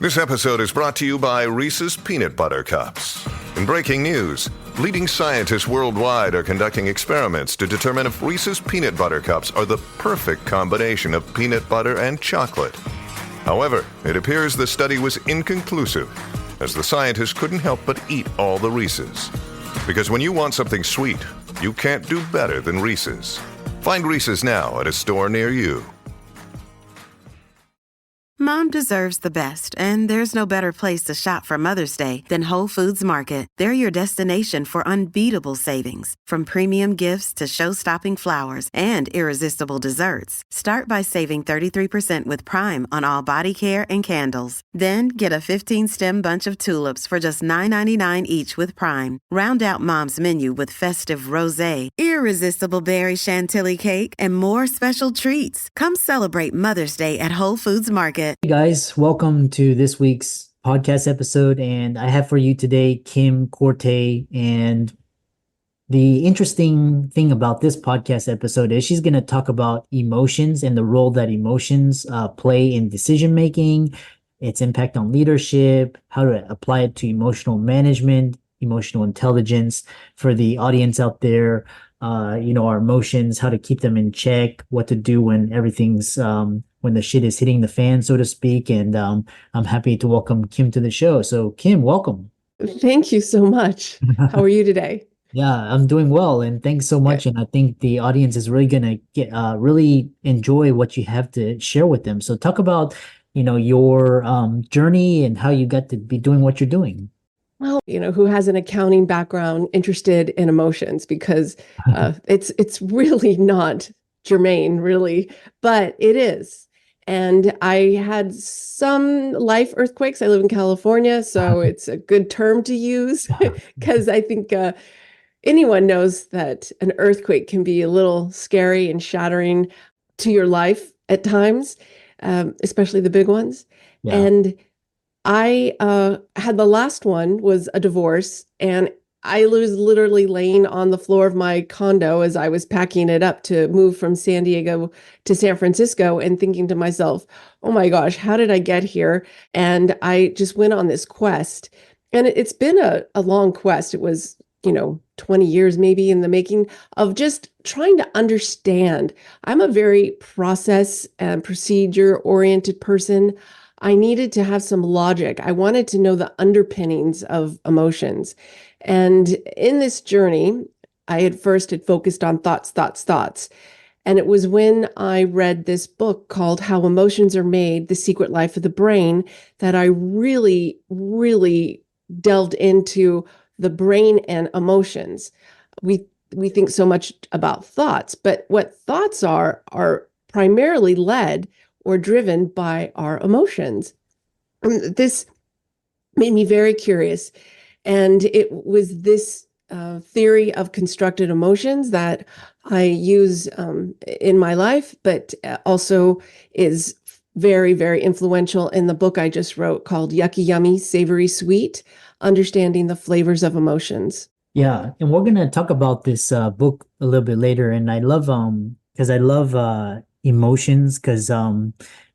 This episode is brought to you by Reese's Peanut Butter Cups. In breaking news, leading scientists worldwide are conducting experiments to determine if Reese's Peanut Butter Cups are the perfect combination of peanut butter and chocolate. However, it appears the study was inconclusive, as the scientists couldn't help but eat all the Reese's. Because when you want something sweet, you can't do better than Reese's. Find Reese's now at a store near you. Mom deserves the best, and there's no better place to shop for Mother's Day than Whole Foods Market. They're your destination for unbeatable savings, from premium gifts to show-stopping flowers and irresistible desserts. Start by saving 33% with Prime on all body care and candles. Then get a 15-stem bunch of tulips for just $9.99 each with Prime. Round out Mom's menu with festive rosé, irresistible berry chantilly cake, and more special treats. Come celebrate Mother's Day at Whole Foods Market. Hey guys, welcome to this week's podcast episode, and I have for you today Kim Korte. And the interesting thing about this podcast episode is she's going to talk about emotions and the role that emotions play in decision making, its impact on leadership, how to apply it to emotional management, emotional intelligence for the audience out there. Our emotions, how to keep them in check, what to do when everything's when the shit is hitting the fan, so to speak. And I'm happy to welcome Kim to the show. So Kim, welcome. Thank you so much. How are you today? Yeah, I'm doing well, and thanks so much. Good. And I think the audience is really gonna get really enjoy what you have to share with them. So talk about your journey and how you got to be doing what you're doing. Well, who has an accounting background interested in emotions, because it's really not germane, really, but it is. And I had some life earthquakes. I live in California, so it's a good term to use because I think anyone knows that an earthquake can be a little scary and shattering to your life at times, especially the big ones. Yeah. And I had the last one was a divorce, and I was literally laying on the floor of my condo as I was packing it up to move from San Diego to San Francisco and thinking to myself, oh my gosh, how did I get here? And I just went on this quest. And it's been a long quest. It was, 20 years maybe in the making of just trying to understand. I'm a very process and procedure oriented person. I needed to have some logic. I wanted to know the underpinnings of emotions. And in this journey, I had focused on thoughts. And it was when I read this book called How Emotions Are Made, The Secret Life of the Brain, that I really, really delved into the brain and emotions. We think so much about thoughts, but what thoughts are primarily led or driven by our emotions. This made me very curious. And it was this theory of constructed emotions that I use in my life, but also is very, very influential in the book I just wrote called Yucky Yummy Savory Sweet, Understanding the Flavors of Emotions. Yeah, and we're gonna talk about this book a little bit later. And I love because I love emotions, because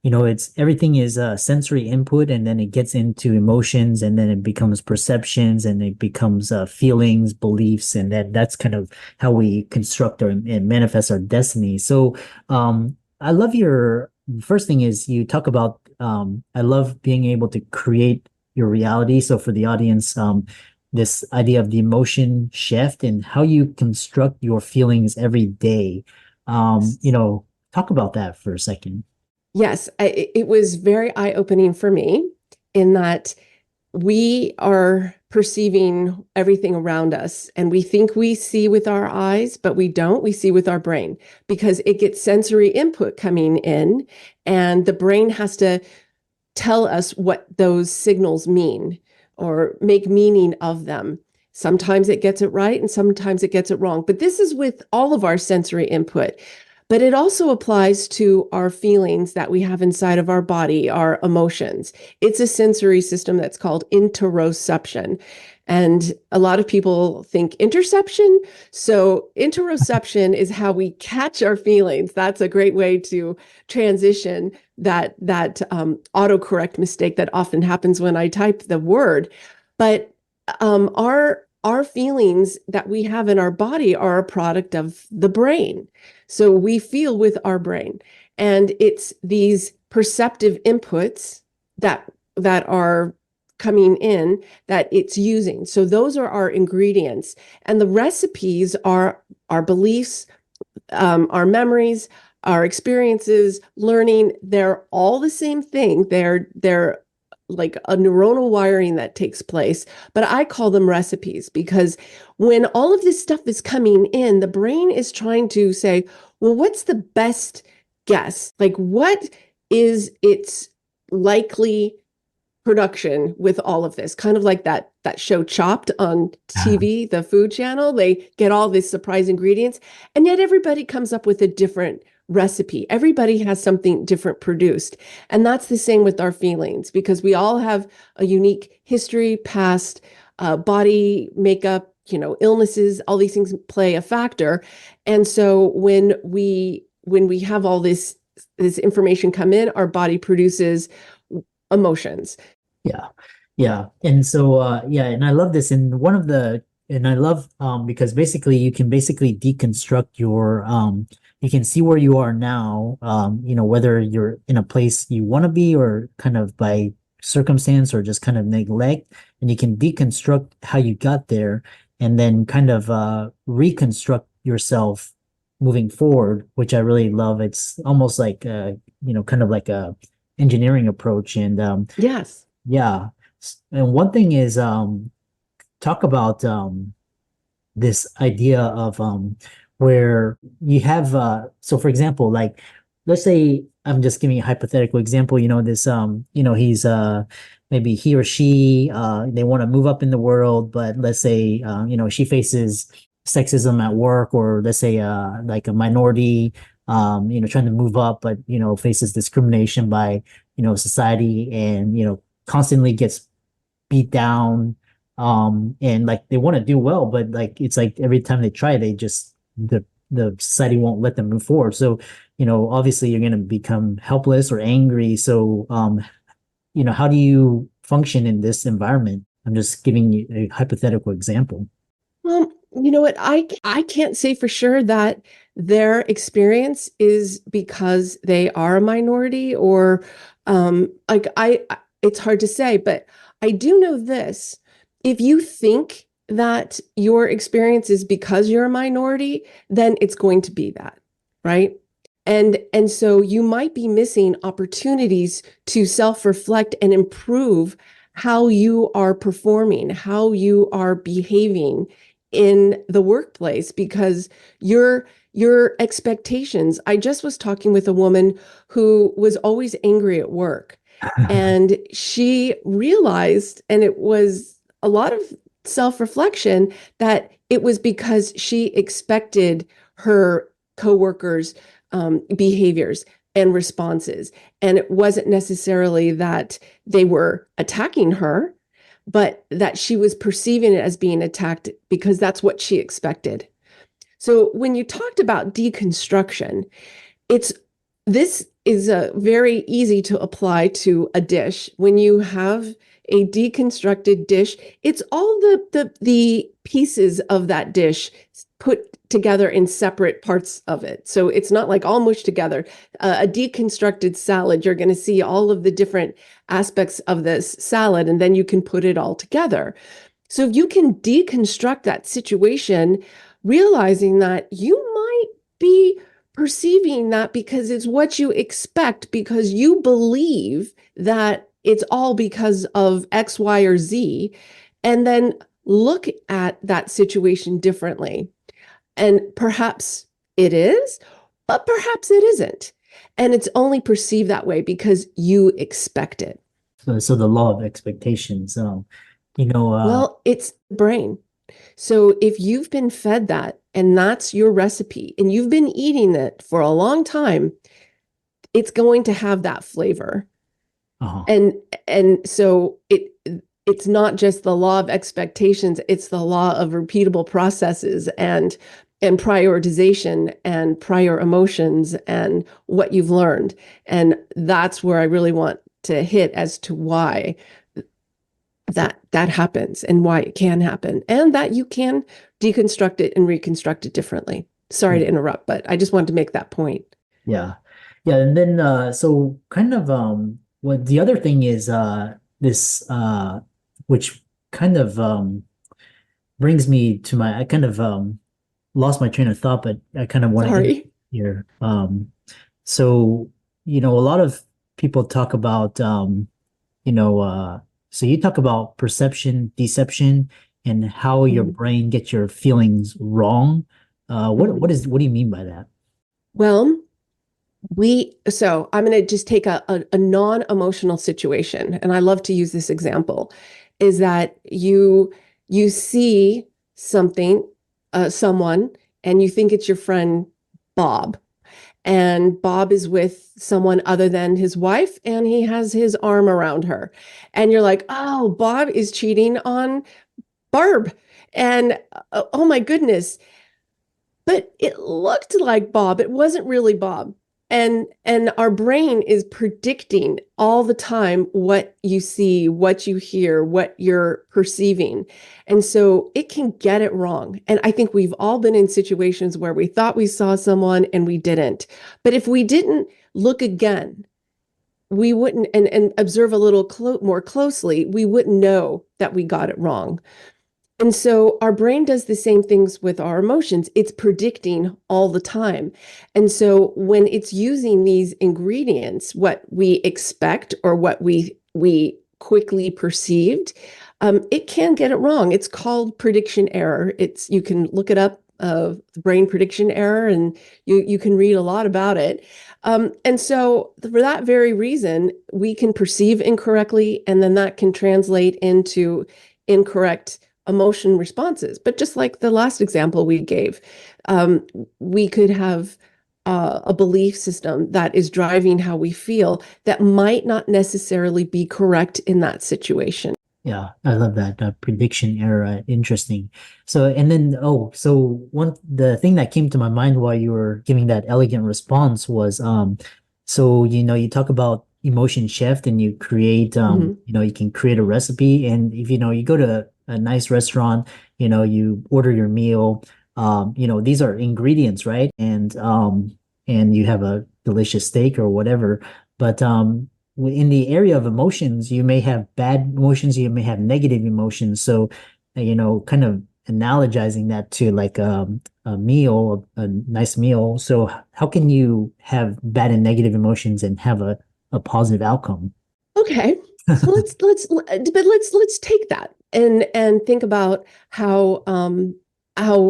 it's everything is sensory input, and then it gets into emotions, and then it becomes perceptions, and it becomes feelings, beliefs, and that's kind of how we construct and manifest our destiny. So I love your first thing is you talk about I love being able to create your reality. So for the audience, this idea of the emotion shift and how you construct your feelings every day. Talk about that for a second. Yes, it was very eye-opening for me in that we are perceiving everything around us, and we think we see with our eyes, but we don't. We see with our brain because it gets sensory input coming in, and the brain has to tell us what those signals mean or make meaning of them. Sometimes it gets it right, and sometimes it gets it wrong. But this is with all of our sensory input. But it also applies to our feelings that we have inside of our body, our emotions. It's a sensory system that's called interoception. And a lot of people think interception. So interoception is how we catch our feelings. That's a great way to transition that autocorrect mistake that often happens when I type the word. But our feelings that we have in our body are a product of the brain. So we feel with our brain, and it's these perceptive inputs that are coming in that it's using. So those are our ingredients, and the recipes are our beliefs, our memories, our experiences, learning. They're all the same thing. They're like a neuronal wiring that takes place, but I call them recipes because when all of this stuff is coming in, the brain is trying to say, well, what's the best guess? Like, what is its likely production with all of this? Kind of like that show Chopped on TV, the food channel. They get all these surprise ingredients, and yet everybody comes up with a different recipe. Everybody has something different produced. And that's the same with our feelings, because we all have a unique history, past, body makeup, illnesses, all these things play a factor. And so when we have all this information come in, our body produces emotions. Yeah. Yeah. And so, and I love this. And I love, because basically you can deconstruct your, you can see where you are now, whether you're in a place you want to be or kind of by circumstance or just kind of neglect, and you can deconstruct how you got there and then kind of, reconstruct yourself moving forward, which I really love. It's almost like, kind of like a engineering approach. And, Yes. yeah. And one thing is, talk about, this idea of, where you have, so for example, like, let's say I'm just giving a hypothetical example, this, he's, maybe he or she, they want to move up in the world, but let's say, she faces sexism at work, or let's say, like a minority, trying to move up, but, faces discrimination by, society, and, constantly gets beat down, and like they want to do well, but like it's like every time they try, the society won't let them move forward. So, obviously you're going to become helpless or angry. So, how do you function in this environment? I'm just giving you a hypothetical example. Well, you know what? I can't say for sure that their experience is because they are a minority, or it's hard to say, but I do know this. If you think that your experience is because you're a minority, then it's going to be that, right? And so you might be missing opportunities to self-reflect and improve how you are performing, how you are behaving in the workplace, because your expectations. I just was talking with a woman who was always angry at work, and she realized, and it was a lot of self-reflection, that it was because she expected her coworkers' behaviors and responses. And it wasn't necessarily that they were attacking her, but that she was perceiving it as being attacked because that's what she expected. So when you talked about deconstruction, this is very easy to apply to a dish. When you have a deconstructed dish, it's all the pieces of that dish put together in separate parts of it. So it's not like all mushed together. A deconstructed salad, you're going to see all of the different aspects of this salad, and then you can put it all together. So if you can deconstruct that situation, realizing that you might be perceiving that because it's what you expect, because you believe that it's all because of X, Y, or Z, and then look at that situation differently. And perhaps it is, but perhaps it isn't. And it's only perceived that way because you expect it. So the law of expectations, well, it's the brain. So if you've been fed that, and that's your recipe, and you've been eating it for a long time, it's going to have that flavor. uh-huh. And so it's not just the law of expectations, it's the law of repeatable processes and prioritization and prior emotions and what you've learned. And that's where I really want to hit as to why that happens and why it can happen, and that you can deconstruct it and reconstruct it differently. Sorry to interrupt, but I just wanted to make that point. Yeah. Yeah. And then so kind of what the other thing is this which kind of brings me to I kind of lost my train of thought, but I kind of want to here. So a lot of people talk about so you talk about perception, deception, and how your brain gets your feelings wrong. What do you mean by that? Well, so I'm going to just take a non-emotional situation, and I love to use this example, is that you see something, someone, and you think it's your friend Bob, and Bob is with someone other than his wife, and he has his arm around her, and you're like, oh, Bob is cheating on Barb, and oh my goodness. But it looked like Bob. It wasn't really Bob. And our brain is predicting all the time what you see, what you hear, what you're perceiving. And so it can get it wrong. And I think we've all been in situations where we thought we saw someone and we didn't. But if we didn't look again, we wouldn't, and observe a little more closely, we wouldn't know that we got it wrong. And so our brain does the same things with our emotions. It's predicting all the time. And so when it's using these ingredients, what we expect or what we quickly perceived, it can get it wrong. It's called prediction error. You can look it up, the brain prediction error, and you can read a lot about it. And so for that very reason, we can perceive incorrectly, and then that can translate into incorrect emotion responses. But just like the last example we gave, we could have a belief system that is driving how we feel that might not necessarily be correct in that situation. Yeah, I love that prediction error. Interesting. So, and then, the thing that came to my mind while you were giving that elegant response was, so, you talk about emotion shift and you create, you can create a recipe. And if, you go to a nice restaurant, you order your meal, these are ingredients, right? And you have a delicious steak or whatever. But, in the area of emotions, you may have bad emotions, you may have negative emotions. So, kind of analogizing that to like a meal, a nice meal. So how can you have bad and negative emotions and have a positive outcome? Okay. So let's take that and think about how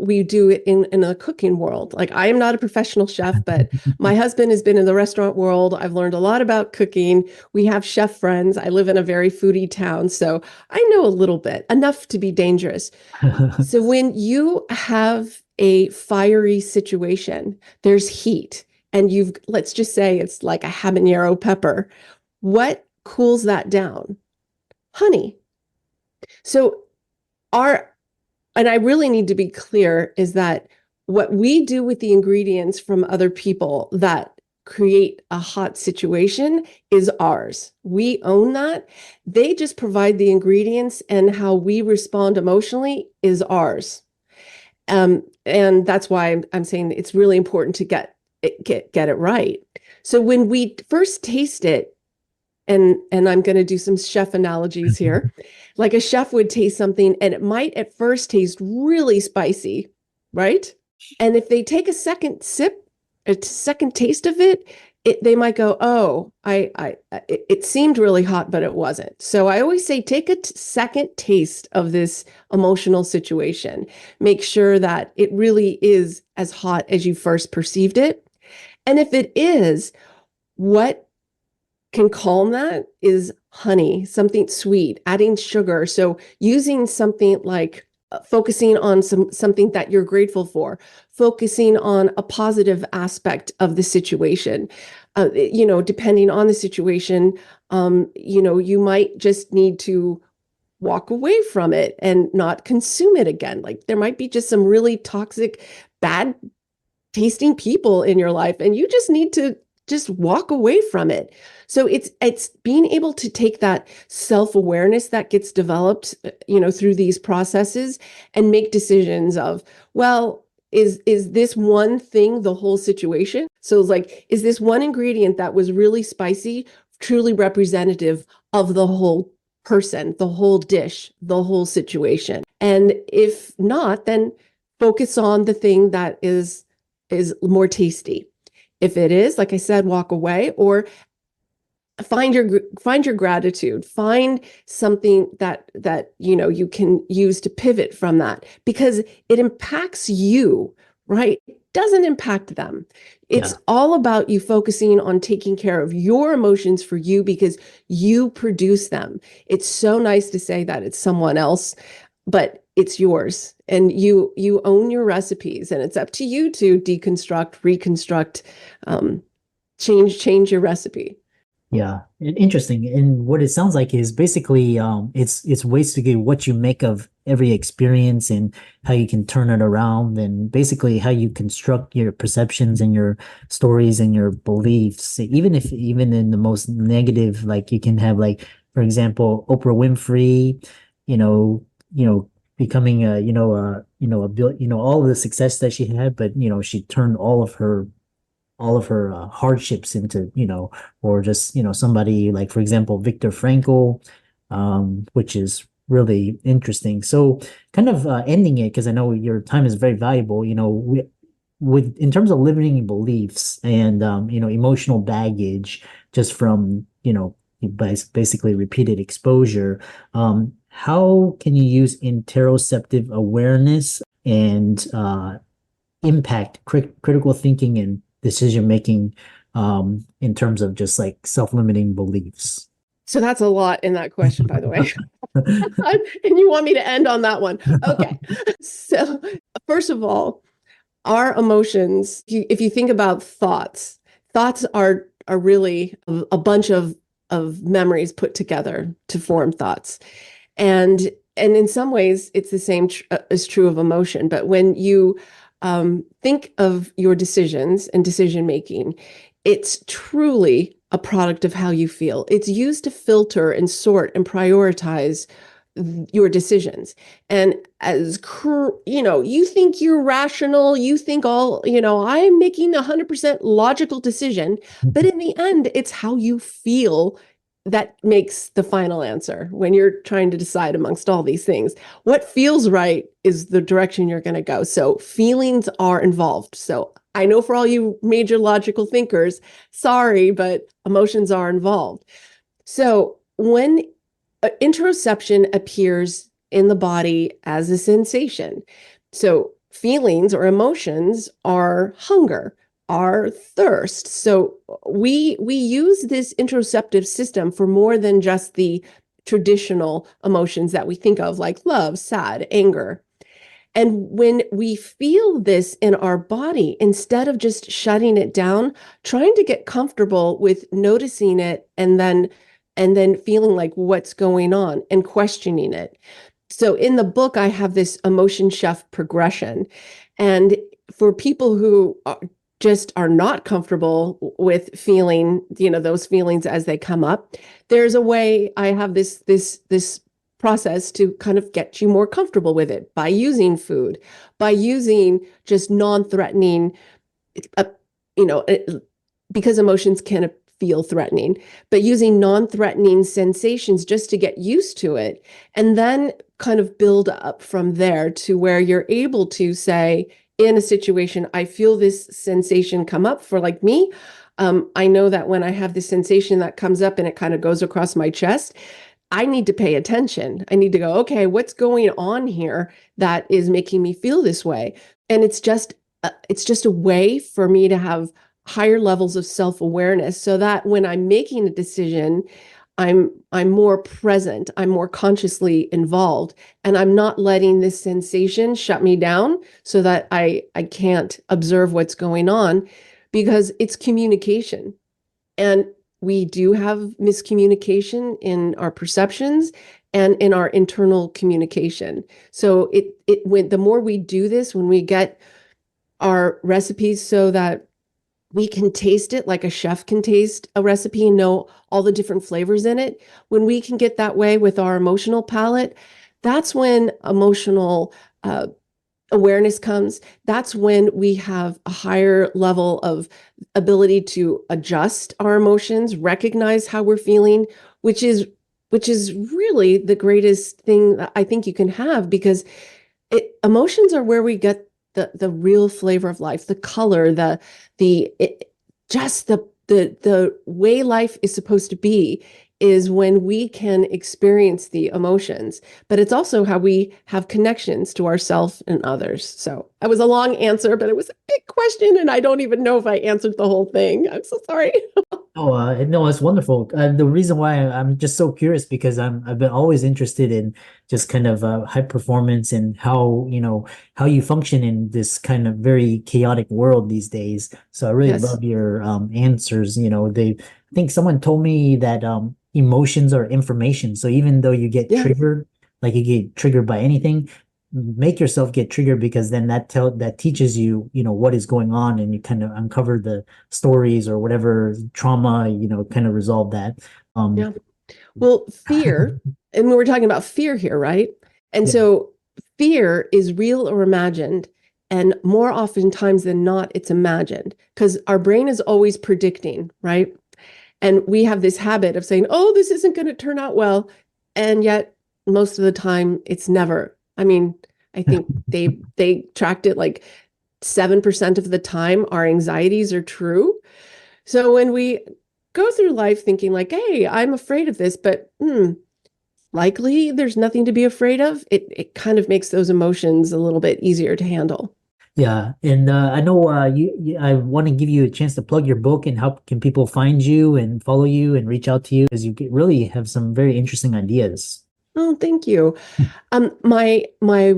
we do it in a cooking world. Like, I am not a professional chef, but my husband has been in the restaurant world. I've learned a lot about cooking. We have chef friends. I live in a very foodie town, so I know a little bit, enough to be dangerous. So when you have a fiery situation, there's heat, and let's just say it's like a habanero pepper. What cools that down? Honey. So and I really need to be clear, is that what we do with the ingredients from other people that create a hot situation is ours. We own that. They just provide the ingredients, and how we respond emotionally is ours. And that's why I'm saying it's really important to get it right. So when we first taste it, and I'm going to do some chef analogies here. Like, a chef would taste something and it might at first taste really spicy, right? And if they take a second sip, a second taste of it, they might go, oh, it seemed really hot, but it wasn't. So I always say, take a second taste of this emotional situation. Make sure that it really is as hot as you first perceived it. And if it is, what can calm that is honey, something sweet, adding sugar. So using something like focusing on something that you're grateful for, focusing on a positive aspect of the situation. Depending on the situation, you might just need to walk away from it and not consume it again. Like there might be just some really toxic, bad tasting people in your life, and you just need to just walk away from it. So it's being able to take that self-awareness that gets developed, through these processes and make decisions of, well, is this one thing the whole situation? So it's like, is this one ingredient that was really spicy truly representative of the whole person, the whole dish, the whole situation? And if not, then focus on the thing that is more tasty. If it is, like I said, walk away, or find your gratitude, find something that you can use to pivot from that, because it impacts you, right? It doesn't impact them. It's all about you focusing on taking care of your emotions for you, because you produce them. It's so nice to say that it's someone else, but it's yours, and you own your recipes, and it's up to you to deconstruct, reconstruct, change your recipe. Yeah, interesting. And what it sounds like is basically it's ways to get what you make of every experience and how you can turn it around, and basically how you construct your perceptions and your stories and your beliefs. Even in the most negative, like you can have, like, for example, Oprah Winfrey, becoming all of the success that she had, but she turned all of her hardships into, or just, somebody like, for example, Viktor Frankl, which is really interesting. So kind of ending it, because I know your time is very valuable, in terms of limiting beliefs and, emotional baggage just from, basically repeated exposure, how can you use interoceptive awareness and impact critical thinking and decision making in terms of just like self-limiting beliefs? So that's a lot in that question, by the way. And you want me to end on that one? Okay. So first of all, our emotions, if you think about thoughts are really a bunch of memories put together to form thoughts. And in some ways, it's the same is true of emotion. But when you think of your decisions and decision making, it's truly a product of how you feel. It's used to filter and sort and prioritize your decisions. And as you think you're rational, you think I'm making 100% logical decision, but in the end, it's how you feel that makes the final answer when you're trying to decide amongst all these things. What feels right is the direction you're going to go. So feelings are involved. So I know for all you major logical thinkers, sorry, but emotions are involved. So when interoception appears in the body as a sensation, so feelings or emotions are hunger, our thirst. So we use this interoceptive system for more than just the traditional emotions that we think of, like love, sad, anger. And when we feel this in our body, instead of just shutting it down, trying to get comfortable with noticing it and then feeling like what's going on and questioning it. So in the book, I have this emotion chef progression. And for people who just are not comfortable with feeling, those feelings as they come up, there's a way. I have this process to kind of get you more comfortable with it by using food, by using just non-threatening, because emotions can feel threatening, but using non-threatening sensations just to get used to it, and then kind of build up from there to where you're able to say, in a situation, I feel this sensation come up. For like me, I know that when I have this sensation that comes up and it kind of goes across my chest, I need to pay attention. I need to go, okay, what's going on here that is making me feel this way? And it's just a way for me to have higher levels of self-awareness, so that when I'm making a decision, I'm more present, I'm more consciously involved, and I'm not letting this sensation shut me down so that I can't observe what's going on, because it's communication. And we do have miscommunication in our perceptions and in our internal communication. So the more we do this, when we get our recipes so that we can taste it like a chef can taste a recipe and know all the different flavors in it, when we can get that way with our emotional palate, that's when emotional awareness comes. That's when we have a higher level of ability to adjust our emotions, recognize how we're feeling, which is really the greatest thing that I think you can have, because emotions are where we get the real flavor of life, the color, just the way life is supposed to be is when we can experience the emotions, but it's also how we have connections to ourselves and others. So that was a long answer, but it was a big question, and I don't even know if I answered the whole thing. I'm so sorry. Oh, no, it's wonderful. The reason why I'm just so curious because I've been always interested in just kind of high performance and how, how you function in this kind of very chaotic world these days. So I really Yes. love your answers. I think someone told me that emotions are information. So even though you get Yeah. triggered, like you get triggered by anything, make yourself get triggered, because then that teaches you, what is going on, and you kind of uncover the stories or whatever trauma, kind of resolve that. Yeah. Well, fear, and we were talking about fear here, right? And Yeah. so fear is real or imagined. And more oftentimes than not, it's imagined, because our brain is always predicting, right? And we have this habit of saying, oh, this isn't going to turn out well. And yet most of the time it's never. I mean, I think they tracked it like 7% of the time our anxieties are true. So when we go through life thinking like, hey, I'm afraid of this, but likely there's nothing to be afraid of, it kind of makes those emotions a little bit easier to handle. Yeah, and I know I want to give you a chance to plug your book, and how can people find you and follow you and reach out to you, because really have some very interesting ideas. Oh, thank you. My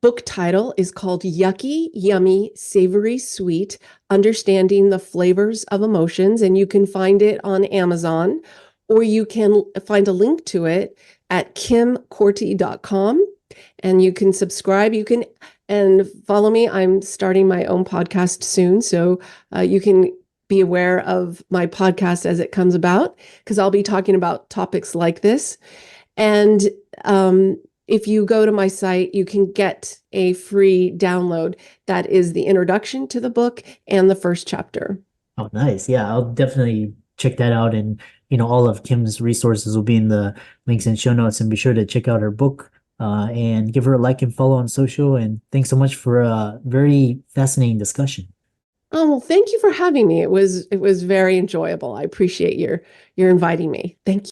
book title is called Yucky Yummy Savory Sweet: Understanding the Flavors of Emotions, and you can find it on Amazon, or you can find a link to it at kimkorte.com, and you can subscribe. You can and follow me. I'm starting my own podcast soon, so you can be aware of my podcast as it comes about, because I'll be talking about topics like this. And if you go to my site, you can get a free download that is the introduction to the book and the first chapter. Oh, nice. Yeah, I'll definitely check that out. And, all of Kim's resources will be in the links and show notes. And be sure to check out her book and give her a like and follow on social. And thanks so much for a very fascinating discussion. Oh, well, thank you for having me. It was very enjoyable. I appreciate your inviting me. Thank you.